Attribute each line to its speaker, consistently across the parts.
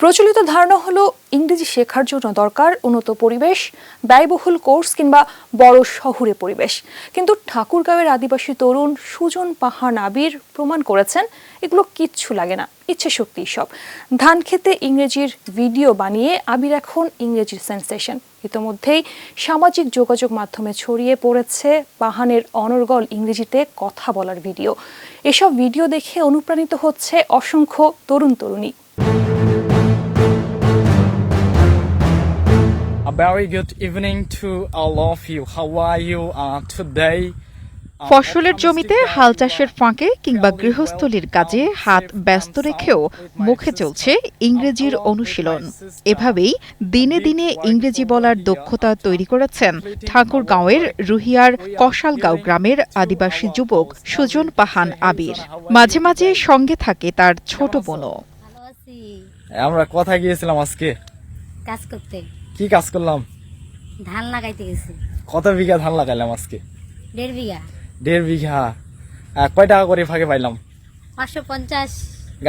Speaker 1: প্রচলিত ধারণা হলো ইংরেজি শেখার জন্য দরকার উন্নত পরিবেশ, ব্যয়বহুল কোর্স কিংবা বড় শহুরে পরিবেশ। কিন্তু ঠাকুরগাঁওয়ের আদিবাসী তরুণ সুজন পাহান আবির প্রমাণ করেছেন এগুলো কিচ্ছু লাগে না, ইচ্ছে শক্তি সব। ধান খেতে ইংরেজির ভিডিও বানিয়ে আবির এখন ইংরেজির সেন্সেশন। ইতোমধ্যেই সামাজিক যোগাযোগ মাধ্যমে ছড়িয়ে পড়েছে পাহানের অনর্গল ইংরেজিতে কথা বলার ভিডিও। এসব ভিডিও দেখে অনুপ্রাণিত হচ্ছে অসংখ্য তরুণ তরুণী।
Speaker 2: A very good evening to all of you. How are you today?
Speaker 3: ফসলের জমিতে হাল চাষের ফাঁকে কিংবা গৃহস্থলীর কাজে হাত ব্যস্ত রেখেও মুখে চলছে ইংরেজির অনুশীলন। এভাবেই দিনে দিনে ইংরেজি বলার দক্ষতা তৈরি করেছেন ঠাকুরগাঁওয়ের রুহিয়ার কশালগাঁও গ্রামের আদিবাসী যুবক সুজন পাহান আবির। মাঝে মাঝে সঙ্গে থাকে তার ছোট বোনও।
Speaker 2: আমরা কোথায় গিয়েছিলাম আজকে?
Speaker 4: কাজ করতে।
Speaker 2: কি কাজ করলাম?
Speaker 4: ধান লাগাইতে গেছি।
Speaker 2: কত বিঘা ধান লাগাইলাম আজকে?
Speaker 4: 1.5 বিঘা।
Speaker 2: 1.5 বিঘা। কয় টাকা করে ভাগে পাইলাম?
Speaker 4: 550।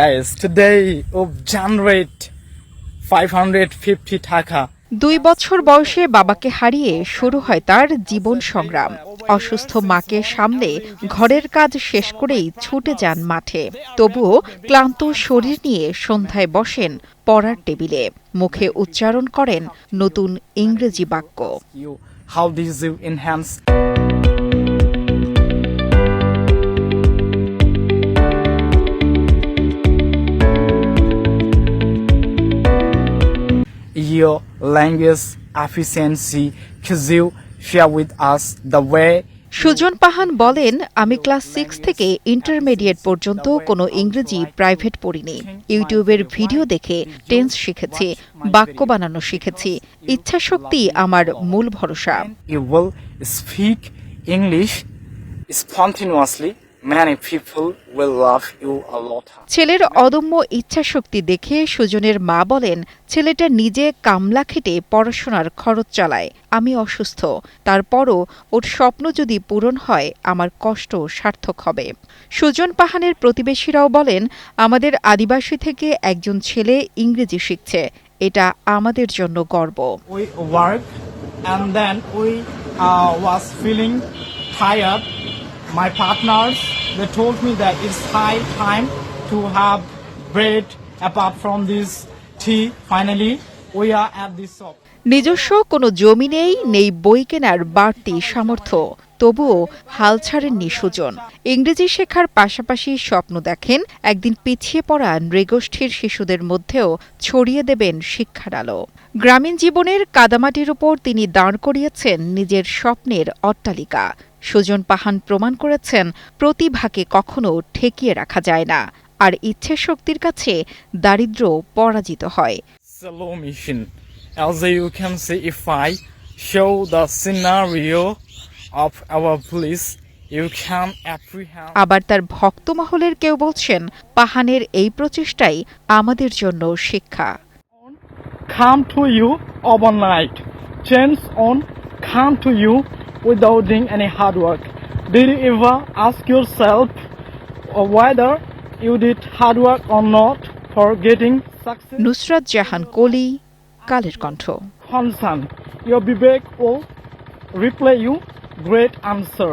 Speaker 2: Guys, today we generate 550 টাকা।
Speaker 3: 2 বছর বয়সে বাবাকে হারিয়ে শুরু হয় তার জীবন সংগ্রাম। অসুস্থ মাকে সামলে ঘরের কাজ শেষ করেই ছুটে যান মাঠে। তবুও ক্লান্ত শরীর নিয়ে সন্ধ্যায় বসেন পড়ার টেবিলে। মুখে উচ্চারণ করেন নতুন ইংরেজি বাক্য।
Speaker 2: How this you enhance your language efficiency. Could you share with us the way?
Speaker 3: Sujan Pahan বলেন, আমি ক্লাস 6 থেকে ইন্টারমিডিয়েট পর্যন্ত কোনো ইংরেজি প্রাইভেট পড়িনি। ইউটিউবের ভিডিও দেখে টেন্স শিখেছি, বাক্য বানানো শিখেছি। ইচ্ছাশক্তি আমার মূল ভরসা।
Speaker 2: You will speak English spontaneously. Many people will love you a lot.
Speaker 3: ছেলের অদম্য ইচ্ছাশক্তি দেখে সুজনের মা বলেন, ছেলেটা নিজে কামলা খেটে পড়াশোনার খরচ চালায়। আমি অসুস্থ, তারপরও ওর স্বপ্ন যদি পূরণ হয় আমার কষ্ট সার্থক হবে। সুজন পাহানের প্রতিবেশীরাও বলেন, আমাদের আদিবাসী থেকে একজন ছেলে ইংরেজি শিখছে, এটা আমাদের জন্য গর্ব।
Speaker 2: We work and then we was feeling tired. My partners, they told me that it's high time to have bread apart from this tea. Finally, we are at this shop.
Speaker 3: নিজস্ব কোনো জমি নেই বই কেনার বাড়তি সামর্থ্য। তবুও হাল ছাড়েননি সুজন। ইংরেজি শেখার পাশাপাশি স্বপ্ন দেখেন একদিন পিছিয়ে পড়া নৃগোষ্ঠীর শিশুদের মধ্যেও ছড়িয়ে দেবেন শিক্ষার আলো। গ্রামীণ জীবনের কাদামাটির উপর তিনি দাঁড় করিয়েছেন নিজের স্বপ্নের অট্টালিকা। সুজন পাহান প্রমাণ করেছেন প্রতিভাকে কখনো ঠেকিয়ে রাখা যায় না, আর ইচ্ছে শক্তির কাছে দারিদ্র্য পরাজিত হয়।
Speaker 2: Slow mission. As you can see, if I show the scenario of our police, you can apprehend.
Speaker 3: আবার তার ভক্ত মহলের কেউ বলছেন, পাহানের এই প্রচেষ্টাই আমাদের জন্য শিক্ষা।
Speaker 2: Come to you overnight. Change on come to you without doing any hard work. Did you ever ask yourself whether you did hard work or not for getting success?
Speaker 3: Nusrat Jahan কলি, Kaler Kantho.
Speaker 2: Concern. Your Vivek will replay you great answer.